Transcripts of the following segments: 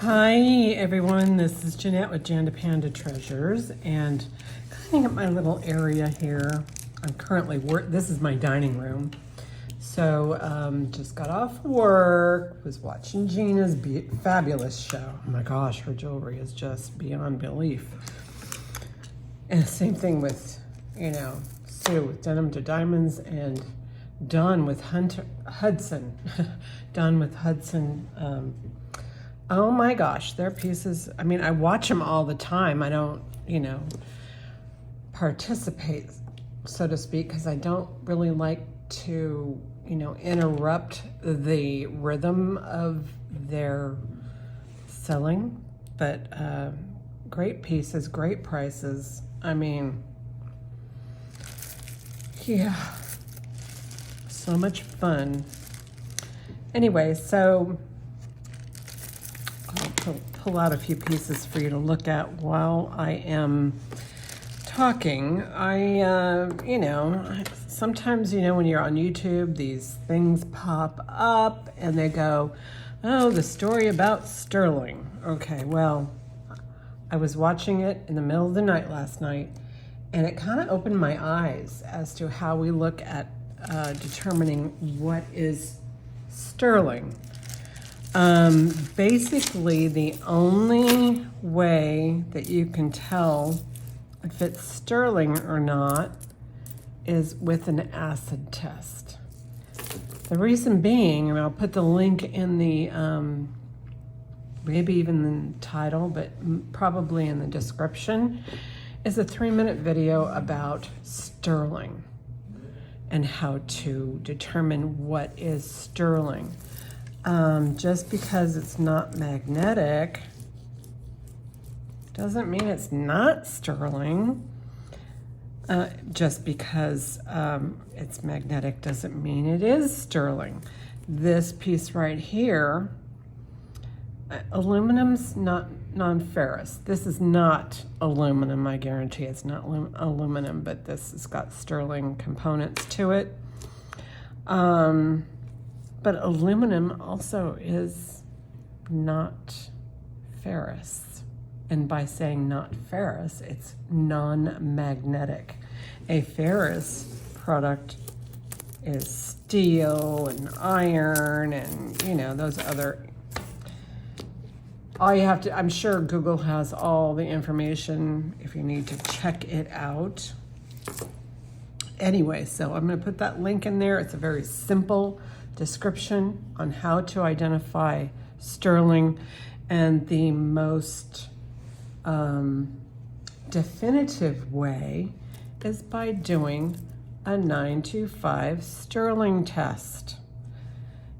Hi everyone, this is Jeanette with Jandapanda Treasures, and cleaning up my little area here. I'm currently this is my dining room. So just got off work, was watching Gina's fabulous show. Oh my gosh, her jewelry is just beyond belief. And same thing with, Sue with Denim to Diamonds, and Dawn with Hudson. Dawn with Hudson. Oh my gosh, their pieces, I mean, I watch them all the time. I don't, participate, so to speak, because I don't really like to, interrupt the rhythm of their selling. But great pieces, great prices. I mean, yeah, so much fun. Anyway, so I'll pull out a few pieces for you to look at while I am talking. Sometimes, when you're on YouTube, these things pop up and they go, oh, the story about sterling. Okay, well, I was watching it in the middle of the night last night, and it kind of opened my eyes as to how we look at determining what is sterling. Basically, the only way that you can tell if it's sterling or not is with an acid test. The reason being, and I'll put the link in the, maybe even the title, but probably in the description, is a 3-minute video about sterling and how to determine what is sterling. Just because it's not magnetic doesn't mean it's not sterling. Just because it's magnetic doesn't mean it is sterling. This piece right here, aluminum's not non-ferrous. This is not aluminum, I guarantee it's not aluminum, but this has got sterling components to it. But aluminum also is not ferrous. And by saying not ferrous, it's non-magnetic. A ferrous product is steel and iron and, those other. All you have to, I'm sure Google has all the information if you need to check it out. Anyway, so I'm going to put that link in there. It's a very simple description on how to identify sterling, and the most definitive way is by doing a 925 sterling test,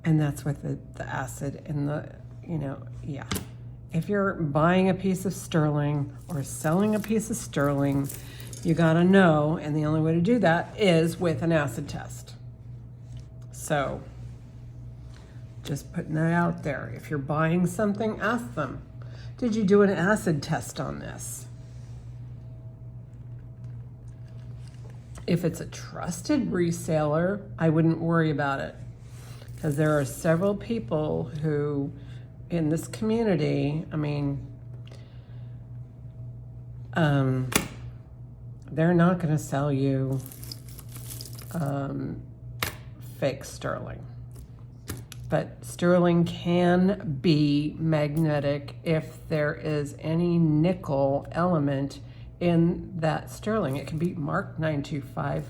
and that's with the acid in the, yeah. If you're buying a piece of sterling or selling a piece of sterling, you gotta know, and the only way to do that is with an acid test. So just putting that out there. If you're buying something, ask them, did you do an acid test on this? If it's a trusted reseller, I wouldn't worry about it, because there are several people who in this community, they're not going to sell you fake sterling. But sterling can be magnetic if there is any nickel element in that sterling. It can be marked 925,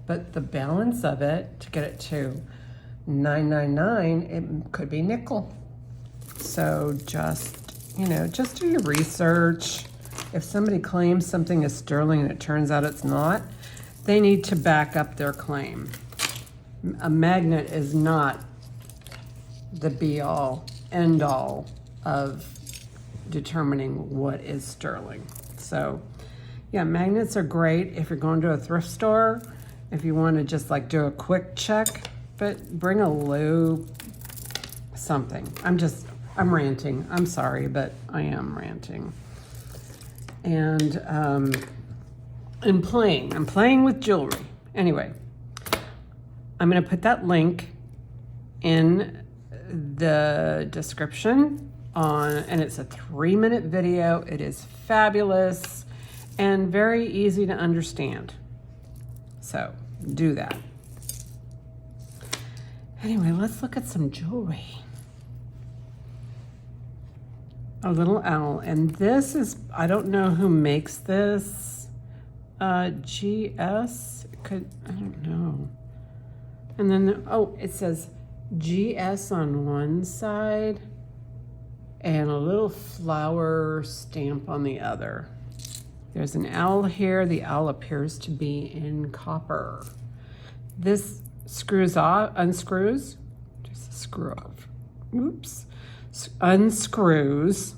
but the balance of it, to get it to 999, it could be nickel. So just do your research. If somebody claims something is sterling and it turns out it's not, they need to back up their claim. A magnet is not the be-all, end-all of determining what is sterling. So, yeah, magnets are great if you're going to a thrift store, if you want to just do a quick check, but bring a loupe, something. I'm ranting. I'm sorry, but I am ranting. And I'm playing with jewelry. Anyway, I'm going to put that link in the description, and it's a 3-minute video. It is fabulous and very easy to understand. So do that. Anyway, let's look at some jewelry. A little owl, and this is, I don't know who makes this. GS, I don't know. And then, oh, it says GS on one side and a little flower stamp on the other. There's an owl here. The owl appears to be in copper. This screws off, unscrews, just a screw off. Oops. Unscrews,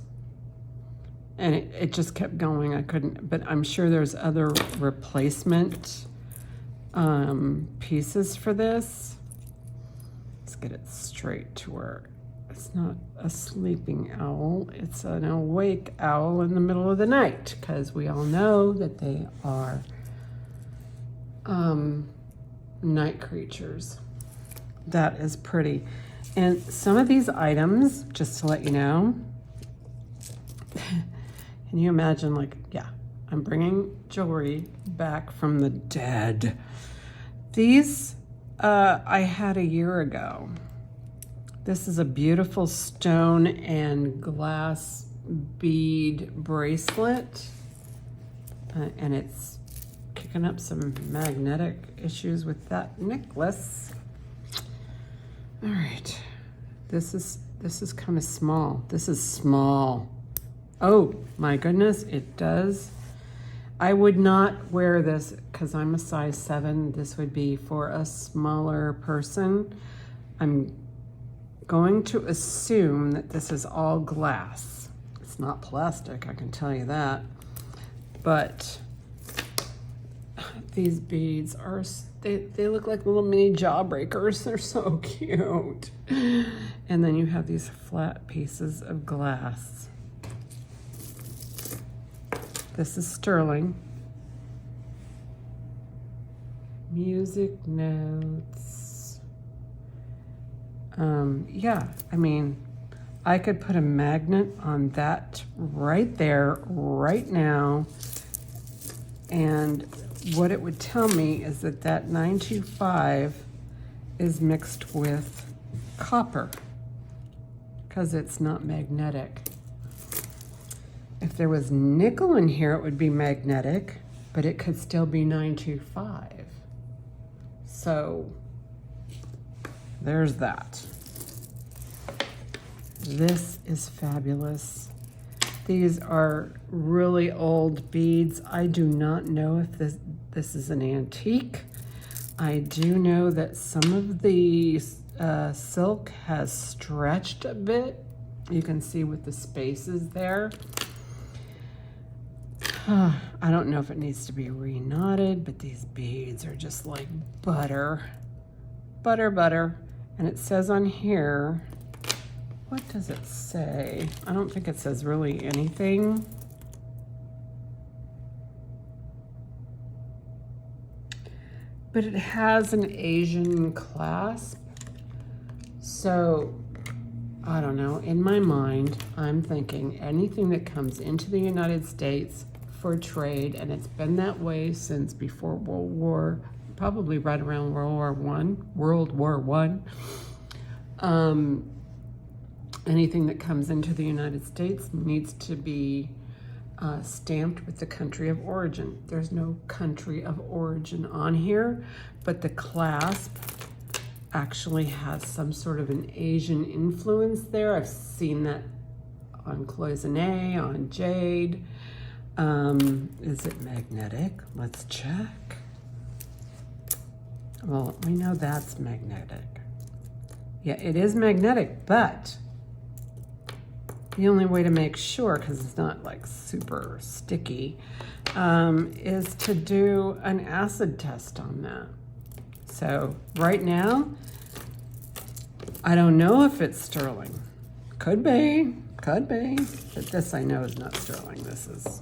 and it just kept going. I couldn't, but I'm sure there's other replacement pieces for this. Let's get it straight to where it's not a sleeping owl, it's an awake owl in the middle of the night, because we all know that they are night creatures. That is pretty. And some of these items, just to let you know, can you imagine, like, yeah, I'm bringing jewelry back from the dead. These I had a year ago. This is a beautiful stone and glass bead bracelet, and it's kicking up some magnetic issues with that necklace. All right, this is kind of small. This is small. Oh my goodness, it does. I would not wear this because I'm a size 7. This would be for a smaller person. I'm going to assume that this is all glass. It's not plastic, I can tell you that. But these beads are, they look like little mini jawbreakers. They're so cute. And then you have these flat pieces of glass. This is sterling. Music notes. Yeah, I mean, I could put a magnet on that right there, right now, and what it would tell me is that that 925 is mixed with copper because it's not magnetic. If there was nickel in here, it would be magnetic, but it could still be 925. So there's that. This is fabulous. These are really old beads. I do not know if this is an antique. I do know that some of the silk has stretched a bit. You can see with the spaces there. I don't know if it needs to be re-knotted, but these beads are just like butter. Butter, butter. And it says on here, what does it say? I don't think it says really anything. But it has an Asian clasp. So, I don't know, in my mind, I'm thinking anything that comes into the United States for trade, and it's been that way since before World War, probably right around World War I. Anything that comes into the United States needs to be stamped with the country of origin. There's no country of origin on here, but the clasp actually has some sort of an Asian influence there. I've seen that on cloisonne, on jade. Is it magnetic? Let's check. Well, we know that's magnetic. Yeah, it is magnetic, but the only way to make sure, because it's not like super sticky, is to do an acid test on that. So right now, I don't know if it's sterling. Could be, but this I know is not sterling. This is,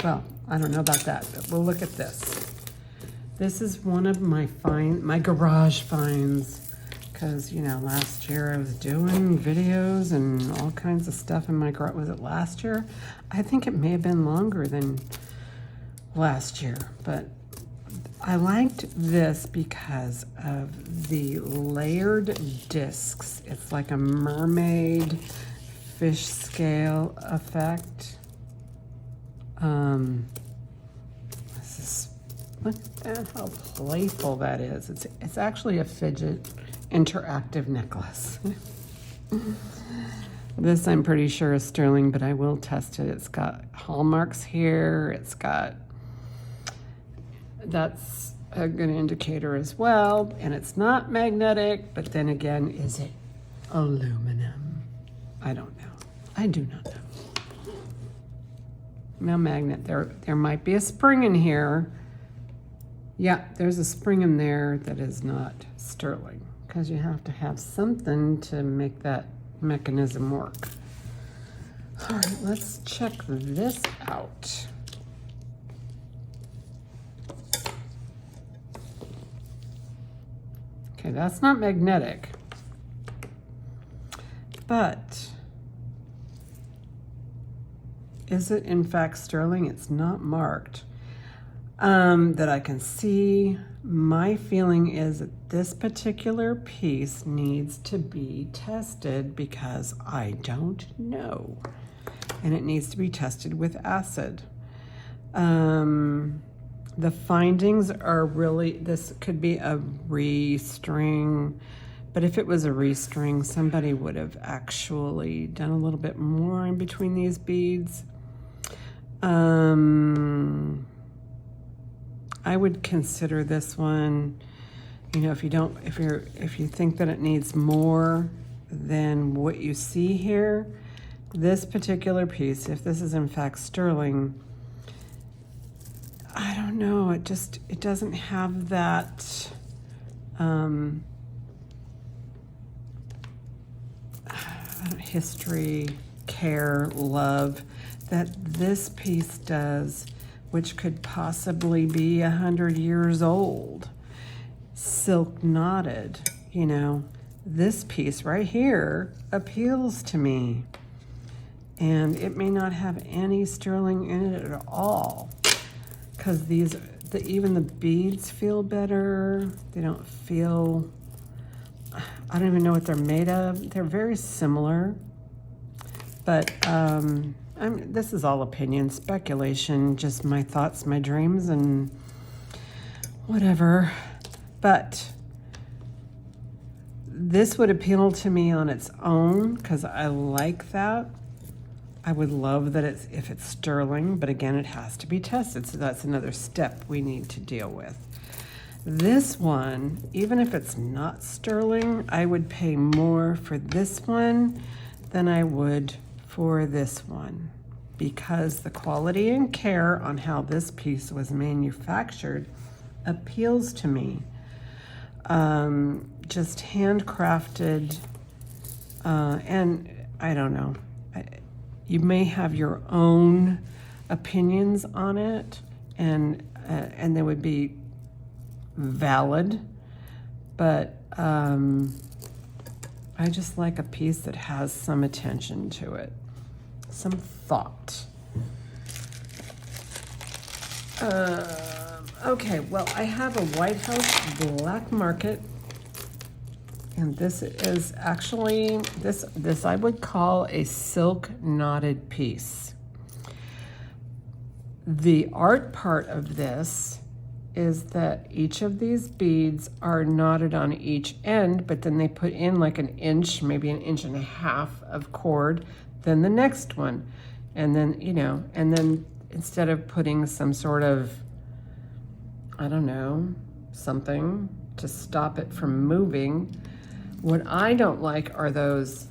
well, I don't know about that, but we'll look at this. This is one of my garage finds. because, you know, last year I was doing videos and all kinds of stuff in my garage. Was it last year? I think it may have been longer than last year, but I liked this because of the layered discs. It's like a mermaid fish scale effect. This is, look at how playful that is. It's actually a fidget interactive necklace. This I'm pretty sure is sterling, but I will test it. It's got hallmarks here. It's got, that's a good indicator as well. And it's not magnetic, but then again, is it aluminum? I don't know. I do not know. No magnet. There might be a spring in here. Yeah, there's a spring in there that is not sterling, because you have to have something to make that mechanism work. All right, let's check this out. Okay, that's not magnetic, but is it in fact sterling? It's not marked that I can see. My feeling is that this particular piece needs to be tested because I don't know. And it needs to be tested with acid. The findings are really, this could be a restring, but if it was a restring, somebody would have actually done a little bit more in between these beads. I would consider this one, you know, if you think that it needs more than what you see here, this particular piece, if this is in fact sterling, I don't know, it doesn't have that, history, care, love that this piece does, which could possibly be 100 years old. Silk knotted, you know. This piece right here appeals to me. And it may not have any sterling in it at all, because even the beads feel better. They don't feel, I don't even know what they're made of. They're very similar, but this is all opinion, speculation, just my thoughts, my dreams, and whatever. But this would appeal to me on its own because I like that. I would love that if it's sterling, but again, it has to be tested. So that's another step we need to deal with. This one, even if it's not sterling, I would pay more for this one than I would for this one, because the quality and care on how this piece was manufactured appeals to me. Just handcrafted, and I don't know. You may have your own opinions on it, and they would be valid, but I just like a piece that has some attention to it, some thought. Okay, well, I have a White House Black Market, and this is actually, this I would call a silk knotted piece. The art part of this is that each of these beads are knotted on each end, but then they put in like an inch, maybe an inch and a half of cord, then the next one. And then, you know, and then instead of putting some sort of, I don't know, something to stop it from moving, what I don't like are those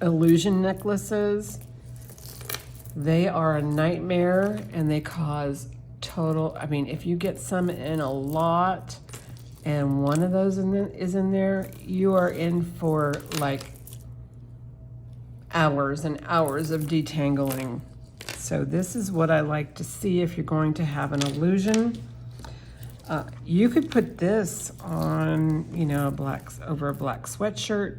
illusion necklaces. They are a nightmare, and they cause total, I mean, if you get some in a lot and one of those is in there, you are in for like hours and hours of detangling. So this is what I like to see if you're going to have an illusion. You could put this on, you know, over a black sweatshirt,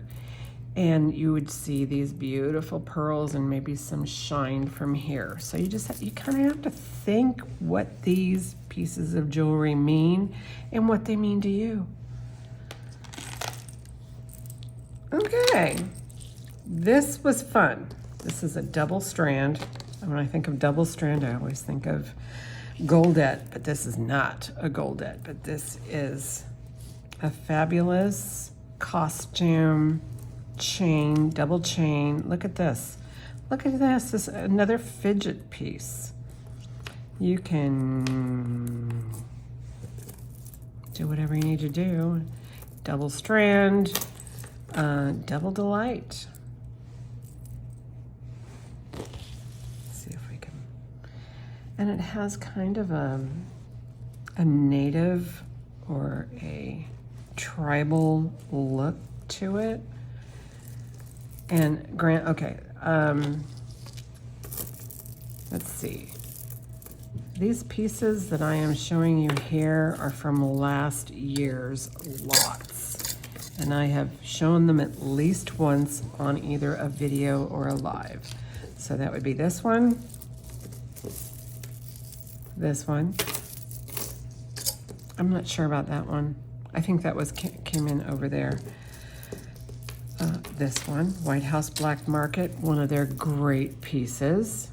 and you would see these beautiful pearls and maybe some shine from here. So you kind of have to think what these pieces of jewelry mean and what they mean to you. Okay, this was fun. This is a double strand. And when I think of double strand, I always think of goldette, but this is not a goldette, but this is a fabulous costume chain, double chain. Look at this. Look at this. This is another fidget piece. You can do whatever you need to do. Double strand, double delight. And it has kind of a native or a tribal look to it. And okay, let's see. These pieces that I am showing you here are from last year's lots. And I have shown them at least once on either a video or a live. So that would be this one. This one. I'm not sure about that one. I think that came in over there. This one, White House Black Market, one of their great pieces.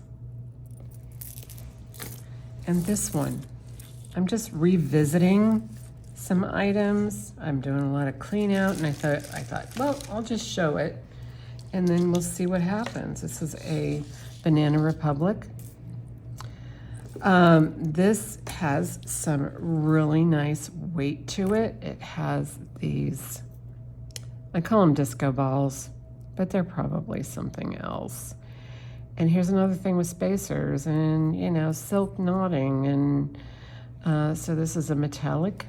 And this one, I'm just revisiting some items. I'm doing a lot of clean out, and I thought, well, I'll just show it, and then we'll see what happens. This is a Banana Republic. This has some really nice weight to it. It has these, I call them disco balls, but they're probably something else. And here's another thing with spacers and, you know, silk knotting. And so this is a metallic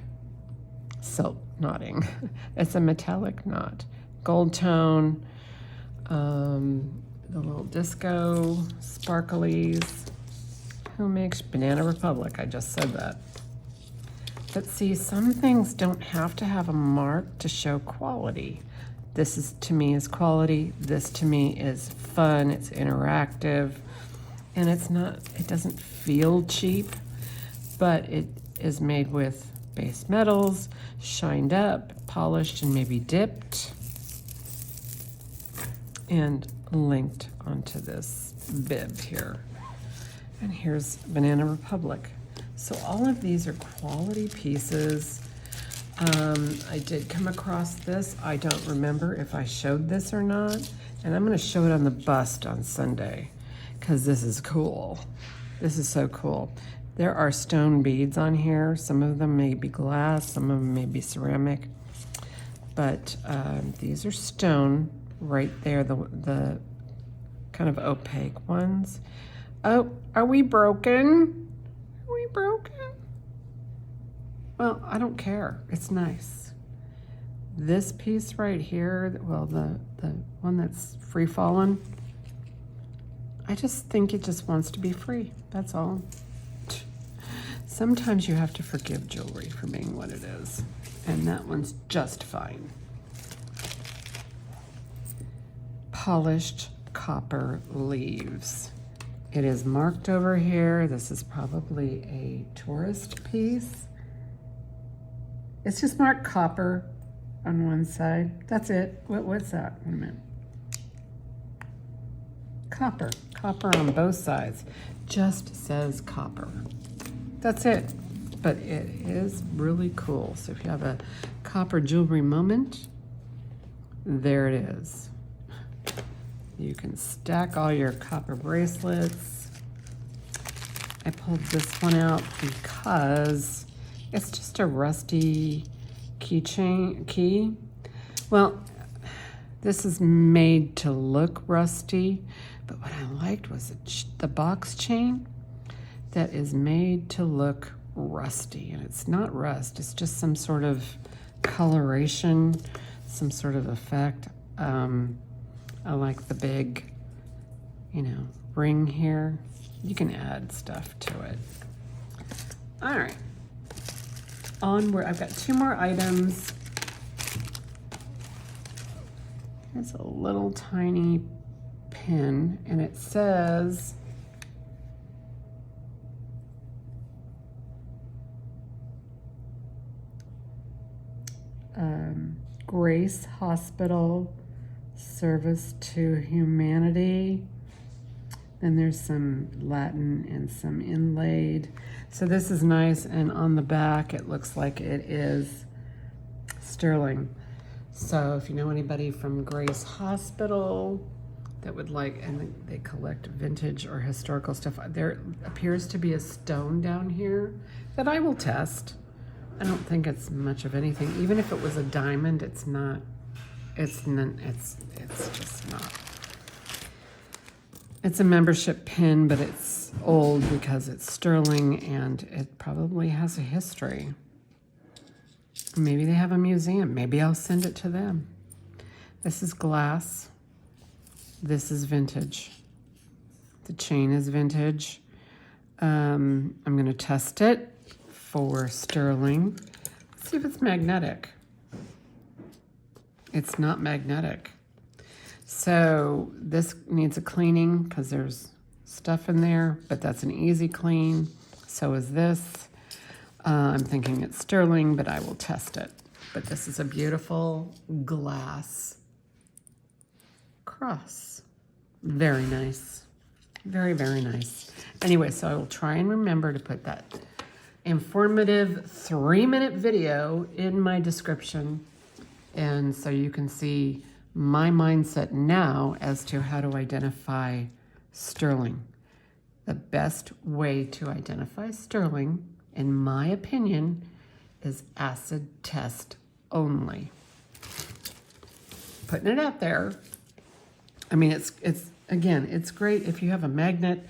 silk knotting. It's a metallic knot. Gold tone, the little disco sparklies. Who makes Banana Republic? I just said that. But see, some things don't have to have a mark to show quality. This is, to me, is quality. This to me is fun. It's interactive. And it's not, it doesn't feel cheap, but it is made with base metals, shined up, polished, and maybe dipped, and linked onto this bib here. And here's Banana Republic. So all of these are quality pieces. I did come across this. I don't remember if I showed this or not. And I'm gonna show it on the bust on Sunday because this is cool. This is so cool. There are stone beads on here. Some of them may be glass, some of them may be ceramic. But these are stone right there, the kind of opaque ones. Oh, are we broken? Are we broken? Well, I don't care. It's nice. This piece right here, well, the one that's free fallen, I just think it just wants to be free. That's all. Sometimes you have to forgive jewelry for being what it is. And that one's just fine. Polished copper leaves. It is marked over here. This is probably a tourist piece. It's just marked copper on one side. That's it. What's that? Wait a minute. Copper. Copper on both sides. Just says copper. That's it. But it is really cool. So if you have a copper jewelry moment, there it is. You can stack all your copper bracelets. I pulled this one out because it's just a rusty key. Well, this is made to look rusty, but what I liked was the box chain that is made to look rusty. And it's not rust, it's just some sort of coloration, some sort of effect. I like the big, ring here. You can add stuff to it. All right. onward. I've got 2 more items. Here's a little tiny pin, and it says, Grace Hospital Service to Humanity. Then there's some Latin and some inlaid. So this is nice, and on the back it looks like it is sterling. So if you know anybody from Grace Hospital that would like, and they collect vintage or historical stuff, there appears to be a stone down here that I will test. I don't think it's much of anything. Even if it was a diamond, it's not, it's just not. It's a membership pin, but it's old because it's sterling and it probably has a history. Maybe they have a museum. Maybe I'll send it to them. This is glass. This is vintage. The chain is vintage. I'm going to test it for sterling. Let's see if it's magnetic. It's not magnetic. So this needs a cleaning because there's stuff in there, but that's an easy clean. So is this. I'm thinking it's sterling, but I will test it. But this is a beautiful glass cross. Very nice. Very, very nice. Anyway, so I will try and remember to put that informative 3-minute video in my description. And so you can see my mindset now as to how to identify sterling. The best way to identify sterling, in my opinion, is acid test only. Putting it out there. I mean, it's again, it's great if you have a magnet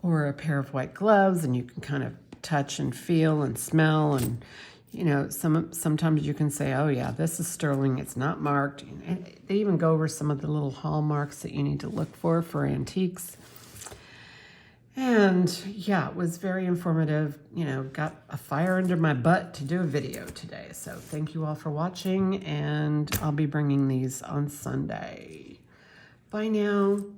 or a pair of white gloves and you can kind of touch and feel and smell, and you know, sometimes you can say, oh yeah, this is sterling, it's not marked. And they even go over some of the little hallmarks that you need to look for antiques. And yeah, it was very informative. You know, got a fire under my butt to do a video today. So thank you all for watching, and I'll be bringing these on Sunday. Bye now.